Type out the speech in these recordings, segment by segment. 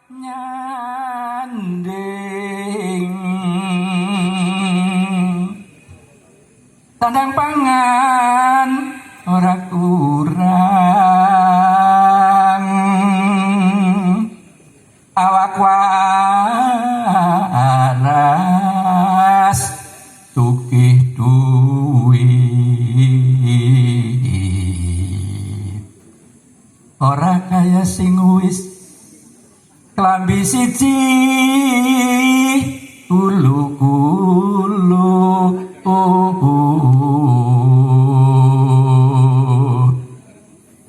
nyanding tandang pangan ora kurang awak waras sugih duit ora kaya sing wis klambi siji ulu-ulu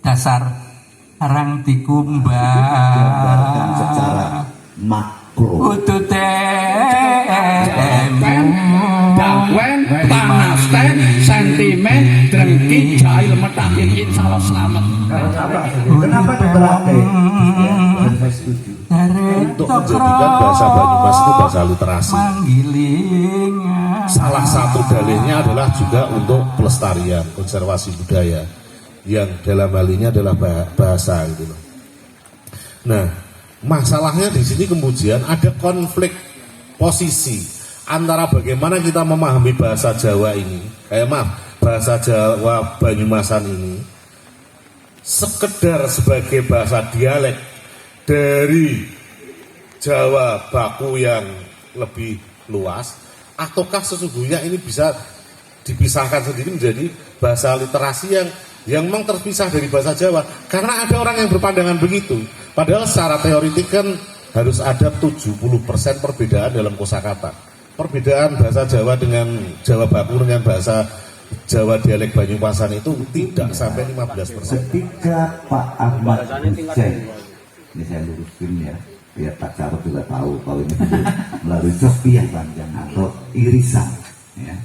dasar arang dikumbang digambarkan secara makro dakwen panas teh sentimen drengki jahil metakin insyaallah selamat. Kenapa diterapkan? Saya setuju. Untuk menjadikan bahasa Banyumas itu bahasa literasi. Salah satu dalihnya adalah juga untuk pelestarian, konservasi budaya, yang dalam hal ini adalah bahasa gitu loh. Nah, masalahnya di sini kemudian ada konflik posisi antara bagaimana kita memahami bahasa Jawa ini, bahasa Jawa Banyumasan ini sekedar sebagai bahasa dialek dari Jawa baku yang lebih luas, ataukah sesungguhnya ini bisa dipisahkan sendiri menjadi bahasa literasi yang memang terpisah dari bahasa Jawa, karena ada orang yang berpandangan begitu. Padahal secara teoritik kan harus ada 70% perbedaan dalam kosakata. Perbedaan bahasa Jawa dengan Jawa baku dengan bahasa Jawa dialek Banyumasan itu tidak sampai 15%. Ketika Pak Ahmad Hussein, ini saya luruskan ya, biar Pak Jarod juga tahu kalau ini melalui Sophia panjang atau irisan, ya,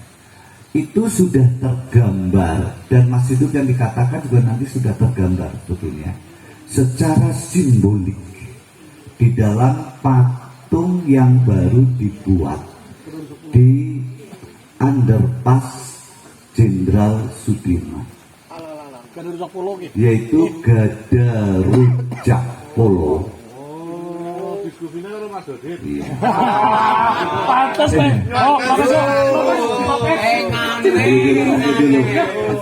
itu sudah tergambar, dan Mas Hidup yang dikatakan juga nanti sudah tergambar sebetulnya secara simbolik di dalam patung yang baru dibuat di underpass Jenderal Sudirman, yaitu Gada Rujak Polo. Iya. Pantes nih. Oh, makasih.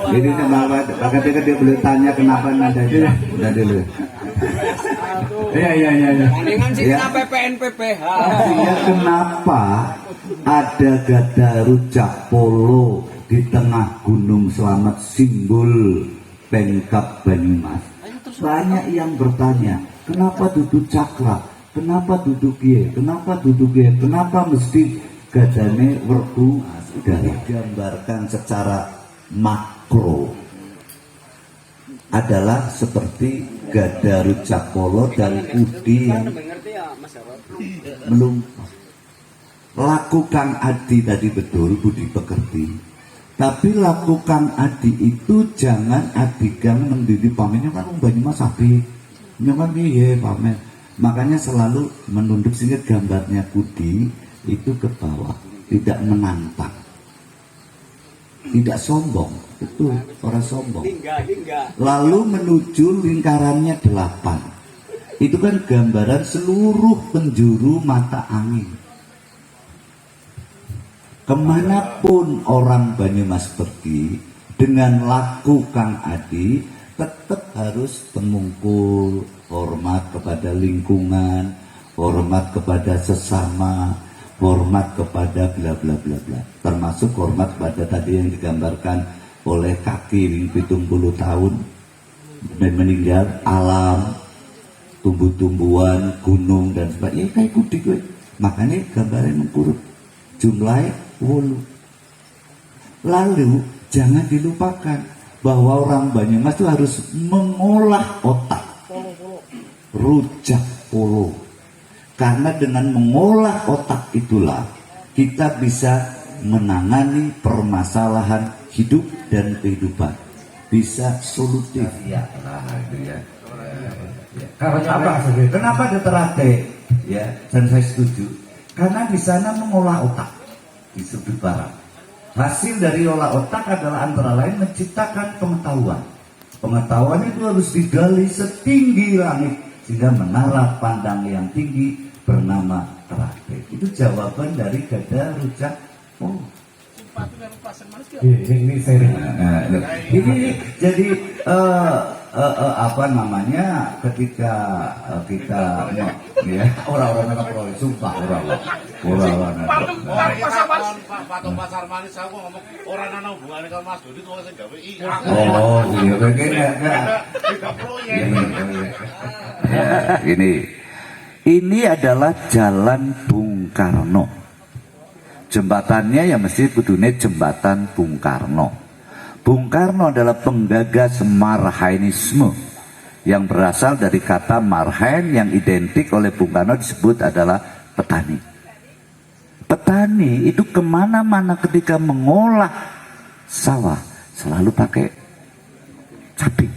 Ini makanya dia boleh tanya kenapa nada itu. Udah dulu. Iya. Dengan sih kenapa PNPPH? Artinya kenapa ada Gada Rujak Polo di tengah Gunung Slamet, simbol Pemkab Banyumas. Banyak yang bertanya, kenapa duduk cakra, kenapa duduk ye, kenapa mesti gadane werku. Sudah digambarkan secara makro adalah seperti Gada Rujak Polo dan Udi yang belum lakukan Adi tadi betul budi pekerti. Tapi lakukan Adi itu jangan adikan mendiri pamernya kan Banyumas sapi, nyaman piye pamer. Makanya selalu menunduk sehingga gambarnya Budi itu ke bawah, tidak menantang, tidak sombong, betul orang sombong. Lalu menuju lingkarannya 8, itu kan gambaran seluruh penjuru mata angin. Kemanapun orang Banyumas pergi dengan laku Kang Adi, tetap harus temungkul, hormat kepada lingkungan, hormat kepada sesama, hormat kepada bla bla bla bla. Termasuk hormat pada tadi yang digambarkan oleh kaki 70 tahun dan meninggal, alam, tumbuh-tumbuhan, gunung dan sebagainya. Kayak kudik, makanya gambarnya mengkurut jumlahnya 10. Lalu jangan dilupakan bahwa orang Banyumas itu harus mengolah otak. Rujak Polo. Karena dengan mengolah otak itulah kita bisa menangani permasalahan hidup dan kehidupan. Bisa solutif. Ya, Kenapa diterate? Ya, dan saya setuju. Karena di sana mengolah otak di sudut barat. Hasil dari olah otak adalah antara lain menciptakan pengetahuan. Pengetahuan itu harus digali setinggi langit, sehingga menara pandang yang tinggi bernama terakhir. Itu jawaban dari Gada Rujak. Oh. Ini sering. Ini jadi apa namanya ketika kita ya orang-orang anak proyek sumpah orang-orang Patung pasar manis aku ngomong orang ana hubungane karo Mas Dodi tuwa sing gawe i. oh iya kayaknya ini adalah Jalan Bung Karno. Jembatannya ya mesti kudune jembatan Bung Karno. Bung Karno adalah penggagas Marhainisme yang berasal dari kata Marhain yang identik oleh Bung Karno disebut adalah petani. Petani itu kemana-mana ketika mengolah sawah selalu pakai caping.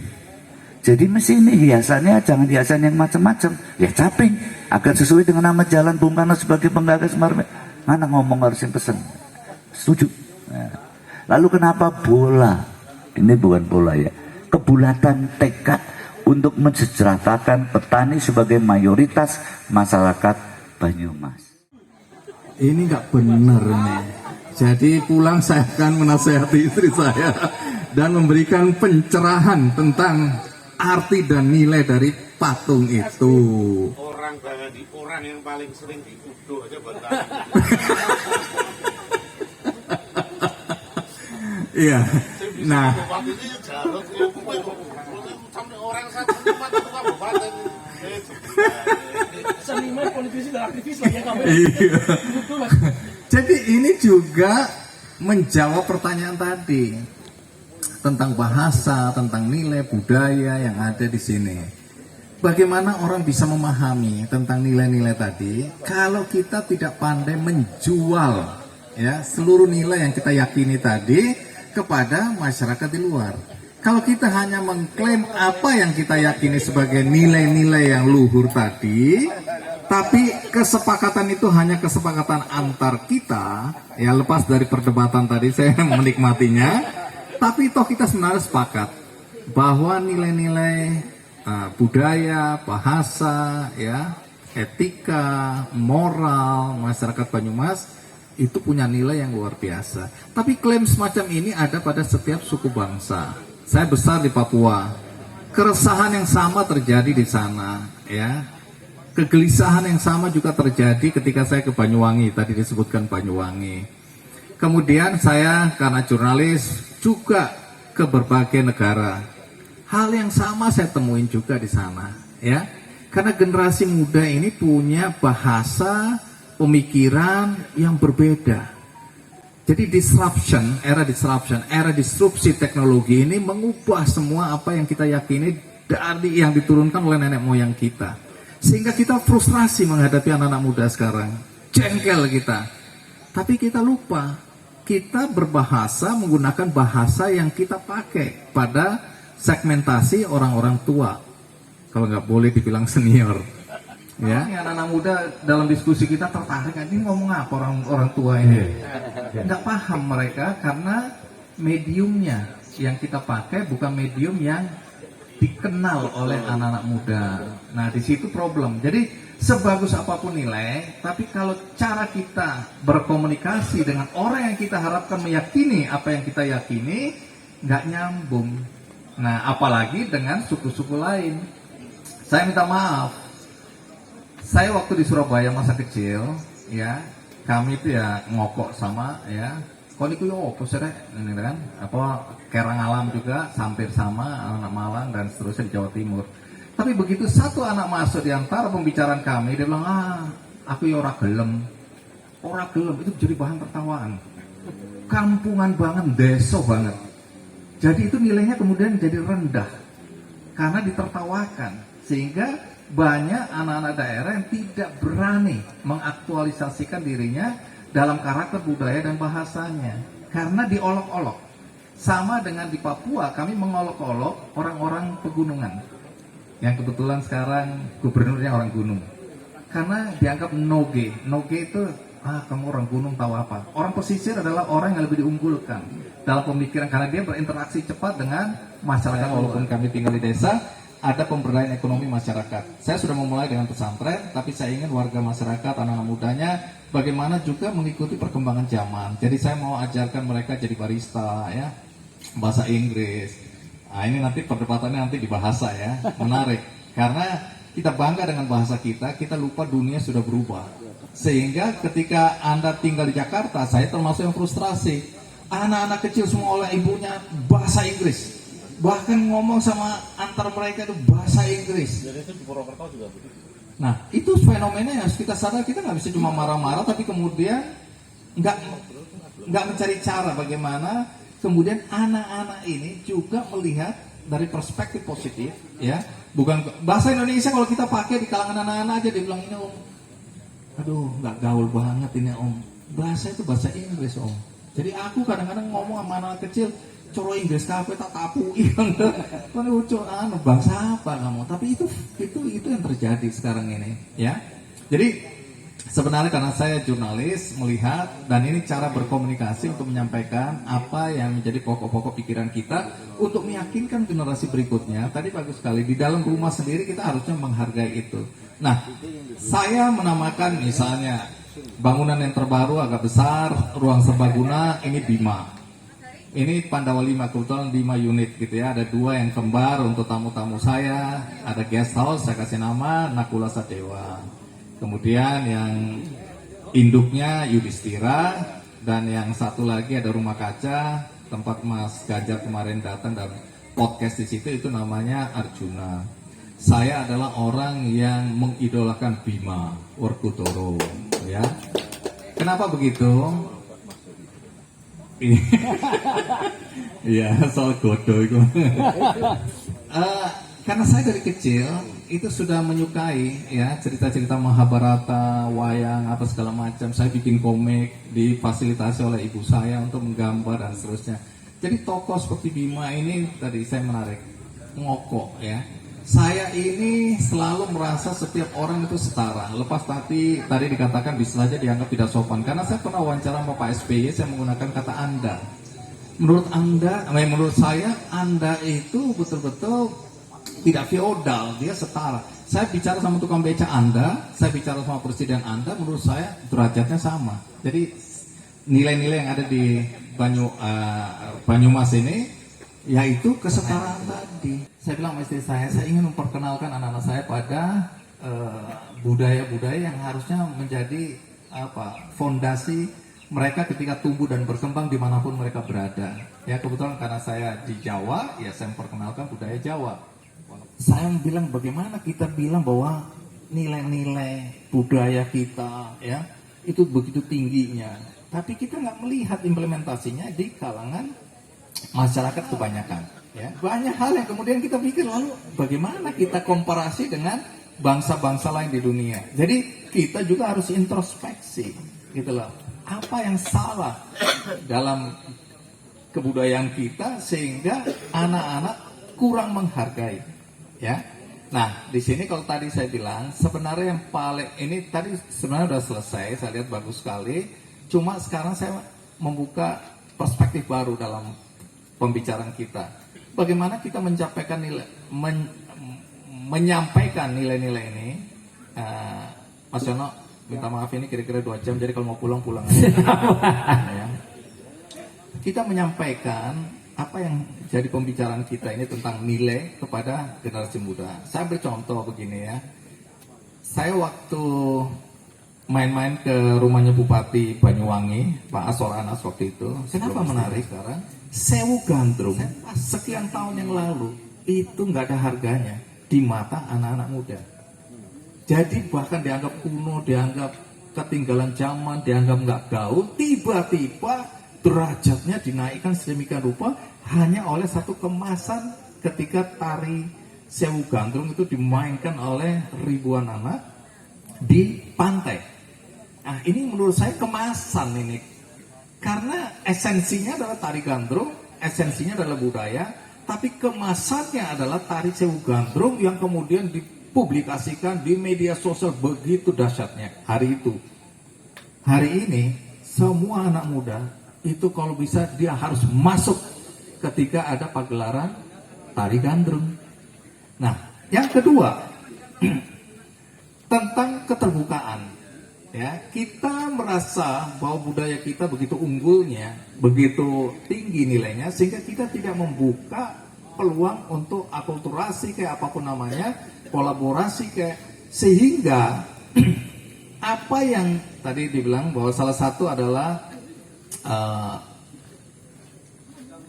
Jadi mesti ini hiasannya jangan hiasan yang macam-macam, ya caping agar sesuai dengan nama Jalan Bung Karno sebagai penggagas Marhain. Mana ngomong harus yang pesen, setuju. Nah. Lalu kenapa bola? Ini bukan bola ya, kebulatan tekad untuk mensejahterakan petani sebagai mayoritas masyarakat Banyumas. Ini nggak benar nih. Jadi pulang saya akan menasehati istri saya dan memberikan pencerahan tentang arti dan nilai dari patung itu. Orang yang paling sering dituduh aja buat Iya. Nah, orang satu kabupaten Seniman, politisi, dan aktivis lah ya kamu. iya. Jadi ini juga menjawab pertanyaan tadi tentang bahasa, tentang nilai budaya yang ada di sini. Bagaimana orang bisa memahami tentang nilai-nilai tadi kalau kita tidak pandai menjual ya seluruh nilai yang kita yakini tadi kepada masyarakat di luar. Kalau kita hanya mengklaim apa yang kita yakini sebagai nilai-nilai yang luhur tadi, tapi kesepakatan itu hanya kesepakatan antar kita, ya lepas dari perdebatan tadi saya menikmatinya, tapi toh kita sebenarnya sepakat bahwa nilai-nilai budaya, bahasa, ya, etika, moral masyarakat Banyumas itu punya nilai yang luar biasa. Tapi klaim semacam ini ada pada setiap suku bangsa. Saya besar di Papua, keresahan yang sama terjadi di sana, ya. Kegelisahan yang sama juga terjadi ketika saya ke Banyuwangi, tadi disebutkan Banyuwangi. Kemudian saya karena jurnalis juga ke berbagai negara. Hal yang sama saya temuin juga di sana, ya. Karena generasi muda ini punya bahasa, pemikiran yang berbeda. Jadi era disrupsi teknologi ini mengubah semua apa yang kita yakini dari yang diturunkan oleh nenek moyang kita. Sehingga kita frustrasi menghadapi anak-anak muda sekarang. Jengkel kita. Tapi kita lupa, kita berbahasa menggunakan bahasa yang kita pakai pada segmentasi orang-orang tua, kalau nggak boleh dibilang senior, ya. Anak-anak muda dalam diskusi kita tertarik, ini ngomong apa orang tua ini? Nggak paham mereka karena mediumnya yang kita pakai bukan medium yang dikenal oleh anak-anak muda. Nah di situ problem. Jadi sebagus apapun nilai, tapi kalau cara kita berkomunikasi dengan orang yang kita harapkan meyakini apa yang kita yakini, nggak nyambung. Nah, apalagi dengan suku-suku lain. Saya minta maaf. Saya waktu di Surabaya masa kecil, ya, kami itu ya ngokok sama, ya, kok niku yo opo sih ini kan? Apa Kerang Alam juga, hampir sama, anak Malang dan seterusnya di Jawa Timur. Tapi begitu satu anak masuk di antara pembicaraan kami, dia bilang, aku ya ora gelem. Ora gelem itu jadi bahan tertawaan. Kampungan banget, deso banget. Jadi itu nilainya kemudian jadi rendah karena ditertawakan, sehingga banyak anak-anak daerah yang tidak berani mengaktualisasikan dirinya dalam karakter budaya dan bahasanya karena diolok-olok. Sama dengan di Papua, kami mengolok-olok orang-orang pegunungan yang kebetulan sekarang gubernurnya orang gunung karena dianggap noge itu kamu orang gunung tahu apa. Orang pesisir adalah orang yang lebih diunggulkan dalam pemikiran karena dia berinteraksi cepat dengan masyarakat walaupun kami tinggal di desa. ada pemberdayaan ekonomi masyarakat. Saya sudah memulai dengan pesantren, tapi saya ingin warga masyarakat, anak-anak mudanya, bagaimana juga mengikuti perkembangan zaman. Jadi saya mau ajarkan mereka jadi barista, ya, bahasa Inggris. Nah, ini nanti perdebatannya nanti di bahasa ya, menarik. Karena kita bangga dengan bahasa kita lupa dunia sudah berubah. Sehingga ketika Anda tinggal di Jakarta, saya termasuk yang frustrasi. Anak-anak kecil semua oleh ibunya bahasa Inggris. Bahkan ngomong sama antar mereka itu bahasa Inggris. Jadi itu di Purwokerto juga begitu. Nah, itu fenomena yang harus kita sadar. Kita nggak bisa cuma marah-marah, tapi kemudian nggak mencari cara bagaimana kemudian anak-anak ini juga melihat dari perspektif positif, ya. Bukan bahasa Indonesia kalau kita pakai di kalangan anak-anak aja dibilang ini om, aduh nggak gaul banget ini om. Bahasa itu bahasa Inggris om. Jadi aku kadang-kadang ngomong sama anak kecil, coro Inggris kafe tak tapui kan lucu bangsa apa kamu, tapi itu yang terjadi sekarang ini, ya. Jadi sebenarnya karena saya jurnalis melihat, dan ini cara berkomunikasi untuk menyampaikan apa yang menjadi pokok-pokok pikiran kita untuk meyakinkan generasi berikutnya. Tadi bagus sekali, di dalam rumah sendiri kita harusnya menghargai itu. Nah, saya menamakan misalnya bangunan yang terbaru agak besar, ruang serbaguna, ini Bima. Ini Pandawa 5, kebetulan 5 unit gitu ya. Ada 2 yang kembar untuk tamu-tamu saya. Ada guest house, saya kasih nama Nakula Sadewa. Kemudian yang induknya Yudhistira. Dan yang satu lagi ada Rumah Kaca, tempat Mas Ganjar kemarin datang dan podcast di situ, itu namanya Arjuna. Saya adalah orang yang mengidolakan Bima Workudara, ya. Kenapa begitu? Iya, soal godo itu. Karena saya dari kecil itu sudah menyukai ya cerita-cerita Mahabharata, wayang apa segala macam. Saya bikin komik, difasilitasi oleh ibu saya untuk menggambar dan seterusnya. Jadi tokoh seperti Bima ini tadi saya menarik, ngokok ya. Saya ini selalu merasa setiap orang itu setara. Lepas tadi dikatakan bisa saja dianggap tidak sopan. Karena saya pernah wawancara sama Pak SBY, saya menggunakan kata Anda. Menurut saya Anda itu betul-betul tidak feodal, dia setara. Saya bicara sama tukang beca Anda, saya bicara sama presiden Anda, menurut saya derajatnya sama. Jadi nilai-nilai yang ada di Banyumas ini yaitu kesetaraan tadi. Saya bilang sama istri saya ingin memperkenalkan anak-anak saya pada budaya-budaya yang harusnya menjadi fondasi mereka ketika tumbuh dan berkembang dimanapun mereka berada. Ya kebetulan karena saya di Jawa, ya saya memperkenalkan budaya Jawa. Saya bilang bagaimana kita bilang bahwa nilai-nilai budaya kita ya itu begitu tingginya, tapi kita nggak melihat implementasinya di kalangan masyarakat kebanyakan. Ya, banyak hal yang kemudian kita pikir lalu bagaimana kita komparasi dengan bangsa-bangsa lain di dunia. Jadi kita juga harus introspeksi, gitu loh. Apa yang salah dalam kebudayaan kita sehingga anak-anak kurang menghargai, ya. Nah, di sini kalau tadi saya bilang sebenarnya yang paling ini tadi sebenarnya sudah selesai, saya lihat bagus sekali. Cuma sekarang saya membuka perspektif baru dalam pembicaraan kita. Bagaimana kita menyampaikan nilai-nilai ini. Mas Yono, minta maaf ini kira-kira 2 jam, jadi kalau mau pulang aja. Ya. Kita menyampaikan apa yang jadi pembicaraan kita ini tentang nilai kepada generasi muda. Saya bercontoh begini ya. Saya waktu main-main ke rumahnya Bupati Banyuwangi, Pak Asor Anas waktu itu. Kenapa menarik sekarang? Sewu Gandrung sekian tahun yang lalu itu nggak ada harganya di mata anak-anak muda. Jadi bahkan dianggap kuno, dianggap ketinggalan zaman, dianggap nggak gaul. Tiba-tiba derajatnya dinaikkan sedemikian rupa hanya oleh satu kemasan ketika tari Sewu Gandrung itu dimainkan oleh ribuan anak di pantai. Nah ini menurut saya kemasan ini. Karena esensinya adalah tari gandrung, esensinya adalah budaya, tapi kemasannya adalah tari Sewu Gandrung yang kemudian dipublikasikan di media sosial begitu dahsyatnya hari itu. Hari ini semua anak muda itu kalau bisa dia harus masuk ketika ada pagelaran tari gandrung. Nah, Yang kedua, tentang keterbukaan. Ya, kita merasa bahwa budaya kita begitu unggulnya, begitu tinggi nilainya, sehingga kita tidak membuka peluang untuk akulturasi kayak apapun namanya, kolaborasi kayak, sehingga apa yang tadi dibilang bahwa salah satu adalah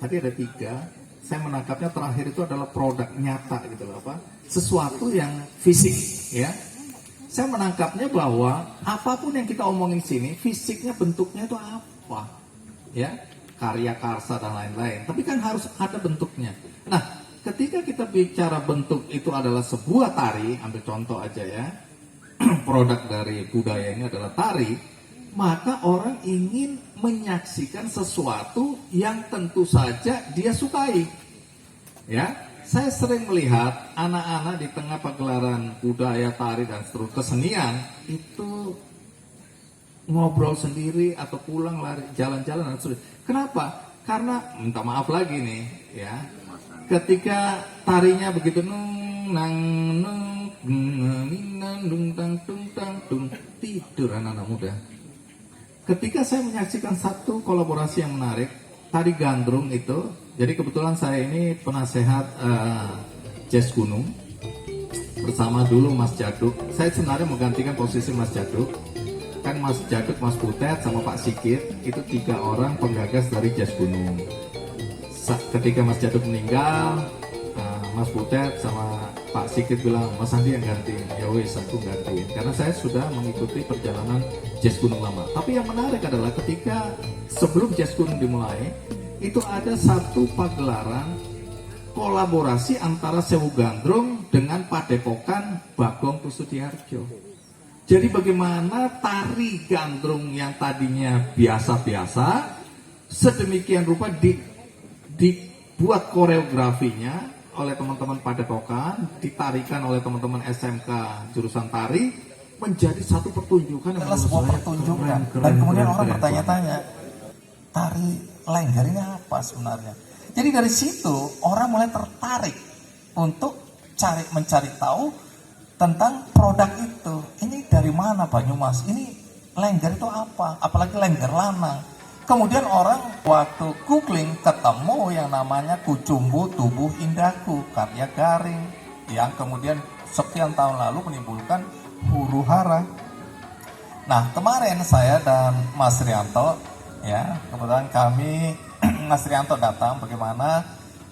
tadi ada 3, saya menangkapnya terakhir itu adalah produk nyata gitu loh, apa? Sesuatu yang fisik, ya. Saya menangkapnya bahwa apapun yang kita omongin sini, fisiknya bentuknya itu apa, ya, karya karsa dan lain-lain. Tapi kan harus ada bentuknya. Nah, ketika kita bicara bentuk itu adalah sebuah tari, ambil contoh aja ya, produk dari budaya ini adalah tari, maka orang ingin menyaksikan sesuatu yang tentu saja dia sukai, ya. Saya sering melihat anak-anak di tengah pagelaran budaya, tari, dan seterusnya kesenian itu ngobrol sendiri atau pulang lari jalan-jalan dan seterusnya. Kenapa? Karena minta maaf lagi nih, ya. Ketika tarinya begitu tidur anak-anak muda. Ketika saya menyaksikan satu kolaborasi yang menarik, tari gandrung itu. Jadi kebetulan saya ini penasehat jazz gunung bersama dulu Mas Jaduk. Saya sebenarnya menggantikan posisi Mas Jaduk. Kan Mas Jaduk, Mas Butet, sama Pak Sikit itu 3 orang penggagas dari jazz gunung. Ketika Mas Jaduk meninggal, Mas Butet sama Pak Sikit bilang, Mas Andi yang gantiin. Ya wes, aku gantiin. Karena saya sudah mengikuti perjalanan jazz gunung lama. Tapi yang menarik adalah ketika sebelum jazz gunung dimulai, itu ada satu pagelaran kolaborasi antara Sewu Gandrung dengan Padepokan Bagong Kusudiharjo. Jadi bagaimana tari gandrung yang tadinya biasa-biasa sedemikian rupa dibuat koreografinya oleh teman-teman Padepokan, ditarikan oleh teman-teman SMK jurusan tari, menjadi satu pertunjukan yang adalah sebuah pertunjukan. Dan kemudian orang bertanya-tanya, tari Lengger ini apa sebenarnya? Jadi dari situ orang mulai tertarik untuk mencari tahu tentang produk itu. Ini dari mana Banyumas? Ini Lengger itu apa? Apalagi Lengger lanang. Kemudian orang waktu googling ketemu yang namanya Kucumbu Tubuh Indahku karya Garing, yang kemudian sekian tahun lalu menimbulkan huru hara. Nah, kemarin saya dan Mas Rianto, ya, kebetulan kami Mas Rianto datang bagaimana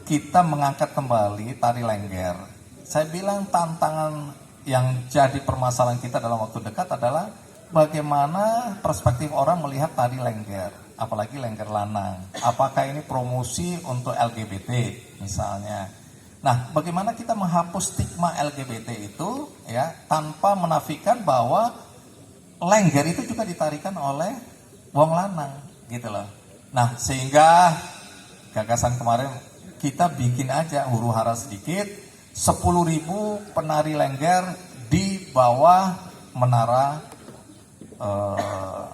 kita mengangkat kembali tari Lengger. Saya bilang tantangan yang jadi permasalahan kita dalam waktu dekat adalah bagaimana perspektif orang melihat tari Lengger, apalagi Lengger lanang. Apakah ini promosi untuk LGBT misalnya? Nah, bagaimana kita menghapus stigma LGBT itu, ya, tanpa menafikan bahwa Lengger itu juga ditarikan oleh wong lanang, gitu loh. Nah, sehingga gagasan kemarin kita bikin aja huru hara sedikit, 10.000 penari Lengger di bawah menara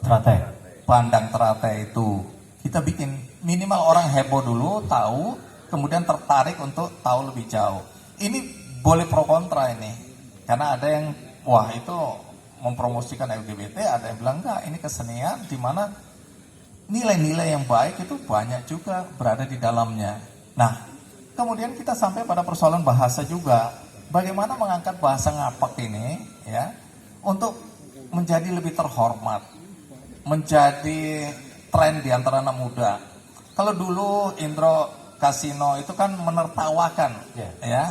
Teratai. Bandang Teratai itu. Kita bikin minimal orang heboh dulu, tahu, kemudian tertarik untuk tahu lebih jauh. Ini boleh pro kontra ini, karena ada yang wah itu mempromosikan LGBT, ada yang bilang enggak, ini kesenian di mana nilai-nilai yang baik itu banyak juga berada di dalamnya. Nah, kemudian kita sampai pada persoalan bahasa juga. Bagaimana mengangkat bahasa ngapak ini, ya, untuk menjadi lebih terhormat, menjadi tren di antara anak muda. Kalau dulu Indro Kasino itu kan menertawakan, ya,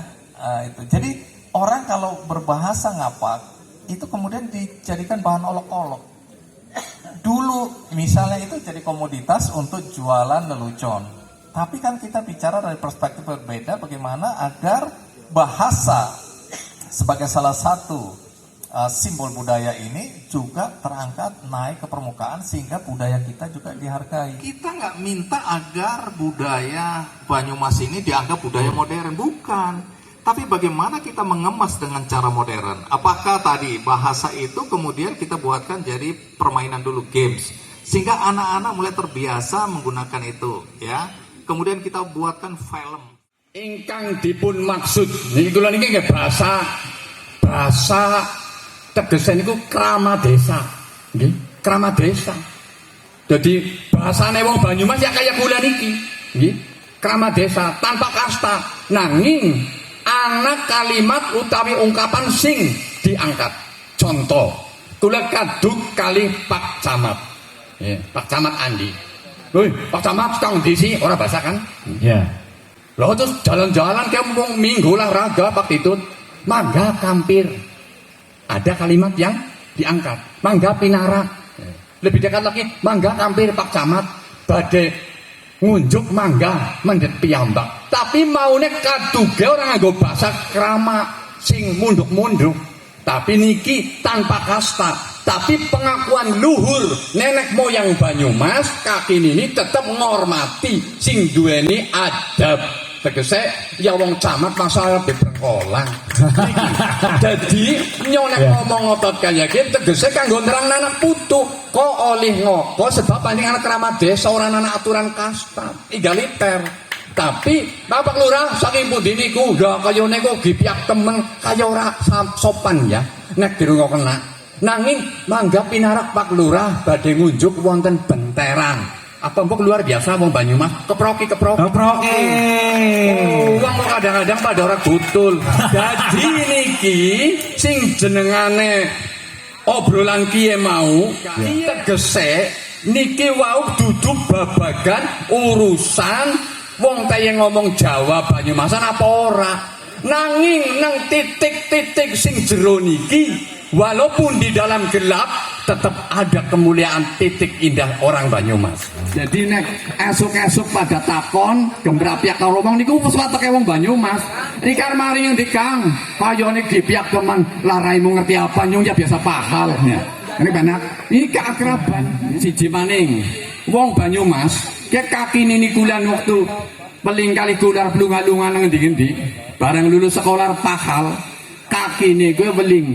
itu. Jadi orang kalau berbahasa ngapak itu kemudian dijadikan bahan olok-olok. Dulu misalnya itu jadi komoditas untuk jualan lelucon. Tapi kan kita bicara dari perspektif berbeda bagaimana agar bahasa sebagai salah satu simbol budaya ini juga terangkat naik ke permukaan sehingga budaya kita juga dihargai. Kita nggak minta agar budaya Banyumas ini dianggap budaya modern, bukan. Tapi bagaimana kita mengemas dengan cara modern? Apakah tadi bahasa itu kemudian kita buatkan jadi permainan dulu, games, sehingga anak-anak mulai terbiasa menggunakan itu, ya. Kemudian kita buatkan film. ingkang dipun maksud niki kula niki nggih bahasa tegese niku krama desa nggih, krama desa. Jadi bahasane wong Banyumas ya kaya kula niki nggih, krama desa tanpa kasta, nanging ana kalimat utawi ungkapan sing diangkat. Contoh kula kaduk kali Pak Camat, Pak Camat Andi. Woi, Pak Camat kang ndi sih? Ora bahasa kan? Ya. Loh terus jalan-jalan kayak mau minggu olahraga Pak Titut, mangga kampir. Ada kalimat yang diangkat, mangga pinara. Lebih dekat lagi, mangga kampir Pak Camat, badhe ngunjuk mangga mendet piyambak. Tapi maune kaduge orang nganggo bahasa krama sing munduk-munduk. Tapi niki tanpa kasta, tapi pengakuan luhur nenek moyang Banyumas kaki ini tetap ngormati sing duweni adab. Tegese ya wong camat masalah bebrengkolan. Jadi nyonek ngomong ngotot kaya iki tegese kanggo nerang anak putu kok oleh ngoko sebab pancen anak keramat desa ora ana aturan kasta egaliter. Tapi Bapak Lurah saking pundi niku ya kaya niku gipiak temen kaya ora sopan ya nek dirungo kena. Nanging mangga pinarak Pak Lurah badhe ngunjuk wonten benteran. Apa mbok luar biasa wong Banyumas keproki. Keproki. Oh, wong kadang-kadang pada ora gutul. Jadi niki sing jenengane obrolan kiye mau tegese niki wau duduk babagan urusan wong kaya ngomong Jawa Banyumasan apa ora. Nanging nang titik-titik sing jero niki walaupun di dalam gelap tetap ada kemuliaan titik indah orang Banyumas. Jadi nek esuk-esuk pada takon gembrapiak karo wong niku wis wateke wong Banyumas. Iki mari yang dikang kayane dipiak teman laraimu ngerti apa nyung ya biasa pahal ya. Ini benak. Ini keakraban siji maning. Wong Banyumas ke kaki nini kuliah waktu peling kali kuliah lunga-lunga nang endi-endi. Bareng lulus sekolah pahal kaki ini gue beling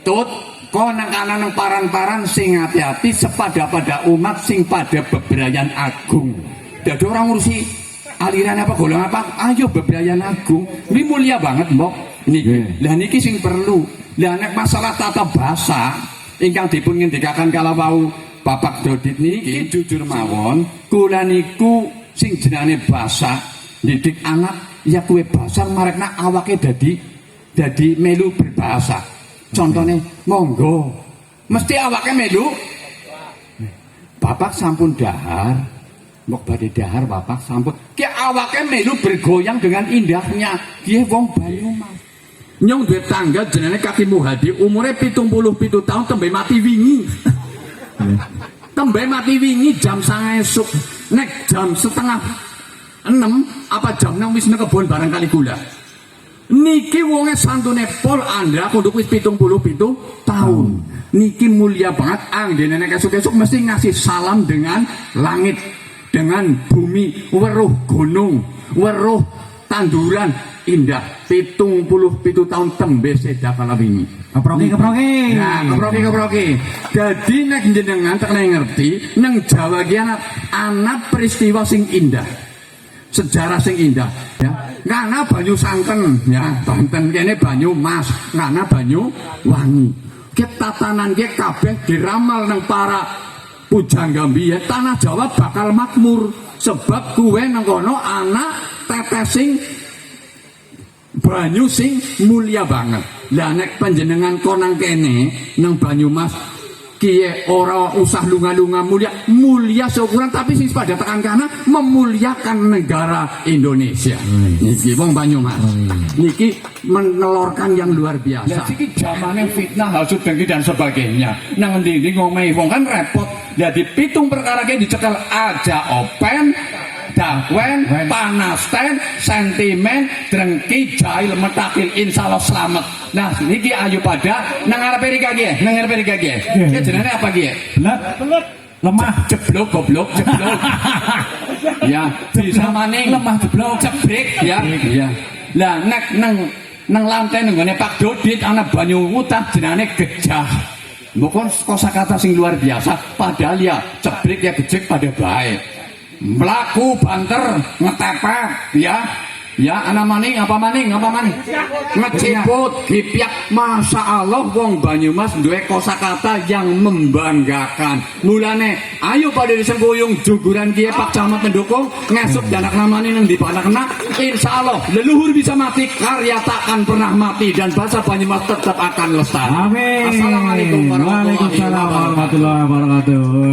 tut kok nang kanan nang paran-paran sing hati-hati sepada pada umat sing pada bebrayan agung. Dadi orang ngurusi aliran apa golongan apa ayo bebrayan agung. Ini mulia banget mbok niki. Lah niki sing perlu. Lah nek masalah tata bahasa ingkang dipun ngendikaken kala wau Bapak Dodit niki jujur mawon kula niku sing jenenge bahasa didik anak ya kue bahasa marekna awake dadi melu berbahasa. Contohnya monggo mesti awake melu bapak sampun dahar mbok badhe dahar bapak sampun ki awake melu bergoyang dengan indahnya nggih wong Banyumas. Nyong duwe tangga jenenge Kaki Muhadi umure 77 tahun tembe mati wingi. Tembe mati wingi jam 9 esuk nek jam setengah 6 apa jam 6 wis nang kebon barang kali gula. Niki wonge santune pol Andra kudu wis 77 tahun. Niki mulia banget anggene nek esuk-esuk mesti ngasih salam dengan langit, dengan bumi, weruh gunung, weruh tanduran indah. 77 tahun tembe sedak kala wingi. Keproki. Nah, keproki. Jadi nek jenengan tak ngerti nang Jawa ki ana peristiwa sing indah. Sejarah sing indah ya. Ngana Banyu Sangken ya, Banten kene Banyumas, ngana Banyuwangi. Ki tatanan ki kabeh diramal nang para pujangga mbiyen tanah Jawa bakal makmur sebab kuwe nang kono ana tetesing banyu sing mulia banget. Lah nek panjenengan konang kene nang Banyumas kiye ora usah lunga-lunga mulia seukuran tapi sing pada tekan kana memuliakan negara Indonesia. Niki wong Banyumas. Niki menelorkan yang luar biasa. Lah iki zamane fitnah hasud dengki dan sebagainya. Nang endi-endi ngomehi wong kan repot. Jadi pitung perkara ki dicekel aja open dakwen, panasten, sentimen, drengki, jahil, metakil, insyaallah selamat. Nah, niki ayu pada nang ngarepe rika ki, nang ngarepe rika ki. Ki jenenge apa ki? Belet. Lemah, jeblok, goblok, jeblok. Ya, bisa maning lemah jeblok, jebrek ya. Iya. Lah nek nang lantai nggone Pak Dodit ana banyu utah jenenge gejah. Mbok kosakata sing luar biasa, padahal ya cebrek ya gejek pada baik. Melaku banter ngetepet ya Ya, ana maning apa maning? Ngecepot, gipyak. Masya Allah, wong Banyumas duwe kosakata yang membanggakan. Mulane, ayo pada disengkuyung juguran Kiai Pak Camat mendukung, ngesuk danak namane nang di panak-enak. Insya Allah, leluhur bisa mati, karya takkan pernah mati dan bahasa Banyumas tetap akan lestari. Amin. Assalamualaikum warahmatullahi wabarakatuh. Waalaikumsalam warahmatullahi wabarakatuh.